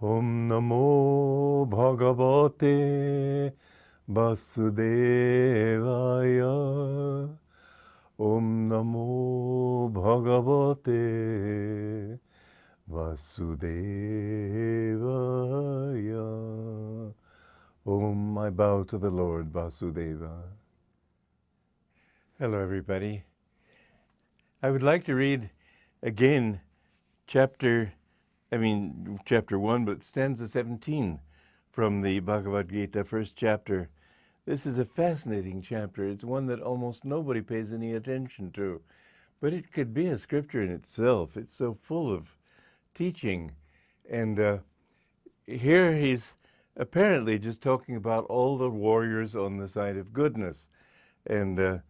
Om Namo Bhagavate Vasudevaya. Om Namo Bhagavate Vasudevaya. Om, I bow to the Lord Vasudeva. Hello, everybody. I would like to read again chapter 1, but stanza 17 from the Bhagavad Gita, first chapter. This is a fascinating chapter. It's one that almost nobody pays any attention to, but it could be a scripture in itself. It's so full of teaching. And here he's apparently just talking about all the warriors on the side of goodness. And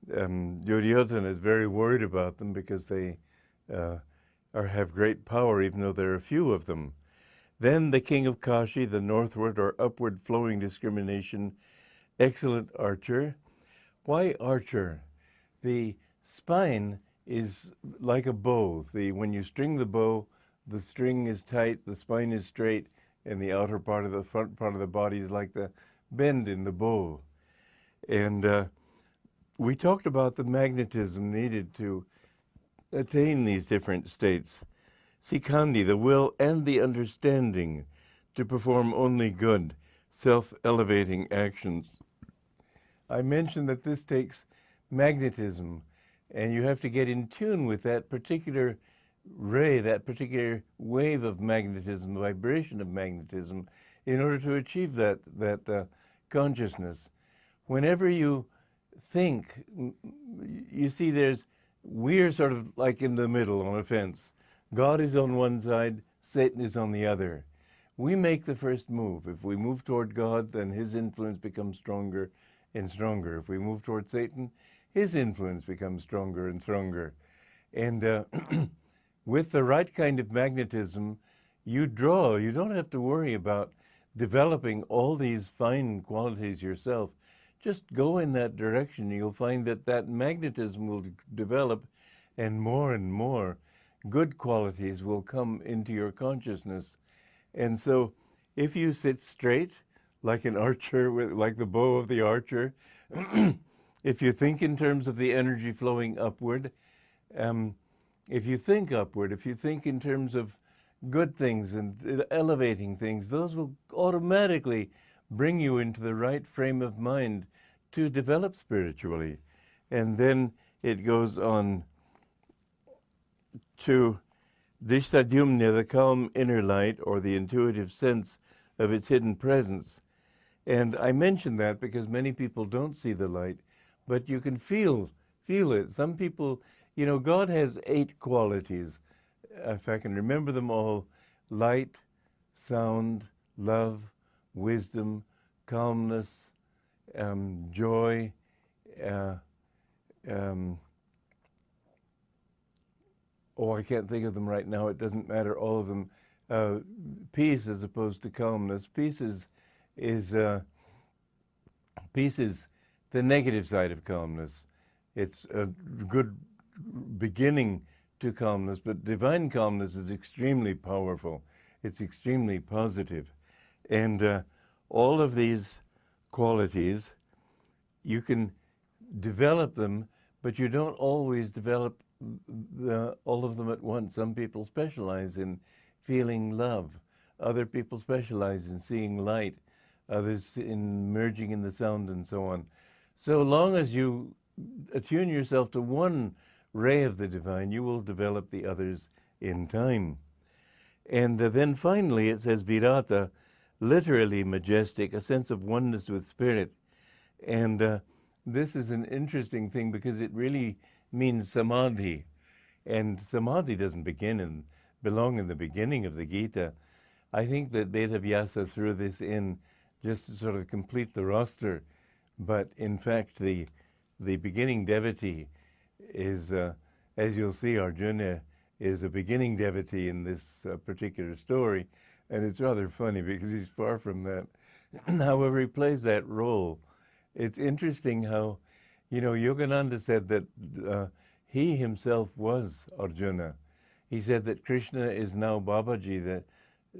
Duryodhana is very worried about them because they have great power, even though there are few of them. Then the king of Kashi, the northward or upward flowing discrimination, excellent archer. Why archer? The spine is like a bow. When you string the bow, the string is tight, the spine is straight, and the outer part of the front part of the body is like the bend in the bow. And we talked about the magnetism needed to attain these different states. Sikandi, the will and the understanding to perform only good, self-elevating actions. I mentioned that this takes magnetism, and you have to get in tune with that particular ray, that particular wave of magnetism, vibration of magnetism, in order to achieve that consciousness. Whenever you think, you see we're sort of like in the middle on a fence. God is on one side, Satan is on the other. We make the first move. If we move toward God, then his influence becomes stronger and stronger. If we move toward Satan, his influence becomes stronger and stronger. And with the right kind of magnetism, you draw. You don't have to worry about developing all these fine qualities yourself. Just go in that direction. You'll find that magnetism will develop, and more good qualities will come into your consciousness. And so if you sit straight, like an archer, like the bow of the archer, if you think in terms of the energy flowing upward, if you think upward, if you think in terms of good things and elevating things, those will automatically bring you into the right frame of mind to develop spiritually. And then it goes on to Dishtadyumna, the calm inner light, or the intuitive sense of its hidden presence. And I mention that because many people don't see the light, but you can feel it. Some people, God has 8 qualities. If I can remember them all: light, sound, love, wisdom, calmness, joy, I can't think of them right now. It doesn't matter, all of them. Peace as opposed to calmness. Peace is the negative side of calmness. It's a good beginning to calmness, but divine calmness is extremely powerful. It's extremely positive. And all of these qualities, you can develop them, but you don't always develop all of them at once. Some people specialize in feeling love. Other people specialize in seeing light. Others in merging in the sound, and so on. So long as you attune yourself to one ray of the divine, you will develop the others in time. And then finally it says virata, literally majestic, a sense of oneness with spirit. And this is an interesting thing because it really means samadhi. And samadhi doesn't belong in the beginning of the Gita. I think that Vedavyasa threw this in just to sort of complete the roster. But in fact, the beginning devotee is, as you'll see, Arjuna is a beginning devotee in this particular story. And it's rather funny because he's far from that. However, he plays that role. It's interesting how, Yogananda said that he himself was Arjuna. He said that Krishna is now Babaji,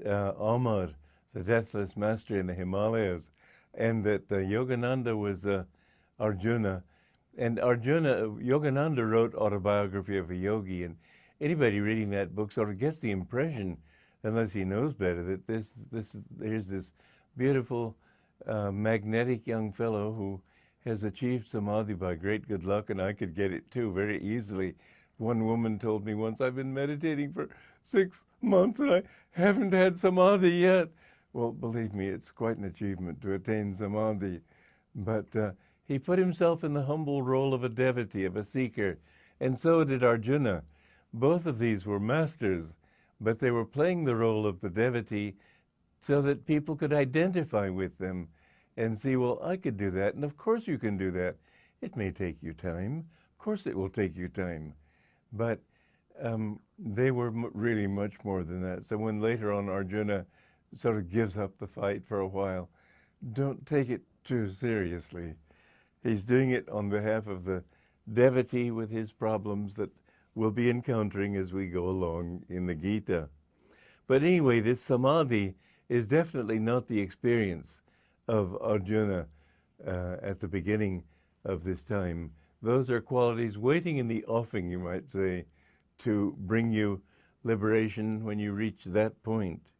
Amar, the deathless master in the Himalayas, and that Yogananda was Arjuna. And Yogananda wrote Autobiography of a Yogi, and anybody reading that book sort of gets the impression, unless he knows better, that here's this beautiful, magnetic young fellow who has achieved samadhi by great good luck, and I could get it too very easily. One woman told me once, I've been meditating for 6 months and I haven't had samadhi yet. Well, believe me, it's quite an achievement to attain samadhi. But he put himself in the humble role of a devotee, of a seeker, and so did Arjuna. Both of these were masters, but they were playing the role of the devotee so that people could identify with them and see, well, I could do that, and of course you can do that. It may take you time. Of course it will take you time. But they were really much more than that. So when later on Arjuna sort of gives up the fight for a while, don't take it too seriously. He's doing it on behalf of the devotee with his problems that we'll be encountering as we go along in the Gita. But anyway, this samadhi is definitely not the experience of Arjuna at the beginning of this time. Those are qualities waiting in the offing, you might say, to bring you liberation when you reach that point.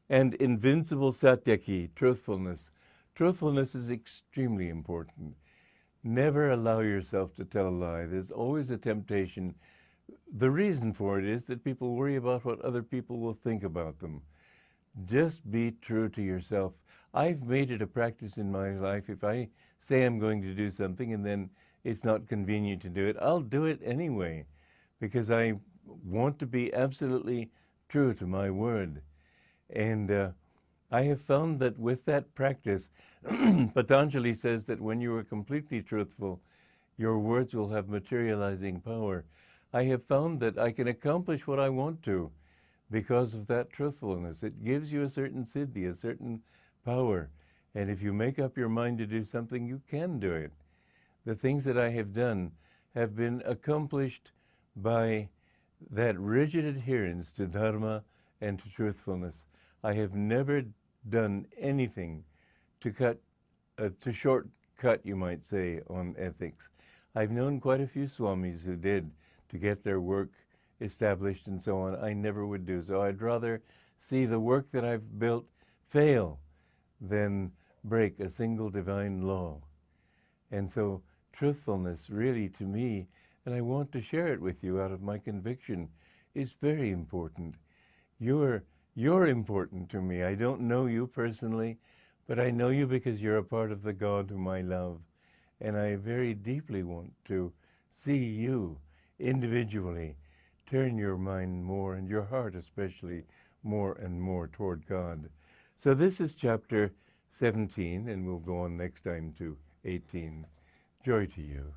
And invincible satyaki, truthfulness. Truthfulness is extremely important. Never allow yourself to tell a lie. There's always a temptation. The reason for it is that people worry about what other people will think about them. Just be true to yourself. I've made it a practice in my life. If I say I'm going to do something and then it's not convenient to do it, I'll do it anyway, because I want to be absolutely true to my word. And I have found that with that practice, Patanjali says that when you are completely truthful, your words will have materializing power. I have found that I can accomplish what I want to because of that truthfulness. It gives you a certain siddhi, a certain power. And if you make up your mind to do something, you can do it. The things that I have done have been accomplished by that rigid adherence to dharma and to truthfulness. I have never done anything to shortcut, you might say, on ethics. I've known quite a few swamis who did to get their work established and so on. I never would do so. I'd rather see the work that I've built fail than break a single divine law. And so truthfulness really to me, and I want to share it with you out of my conviction, is very important. You're important to me. I don't know you personally, but I know you because you're a part of the God whom I love. And I very deeply want to see you individually turn your mind more, and your heart especially, more and more toward God. So this is chapter 17, and we'll go on next time to 18. Joy to you.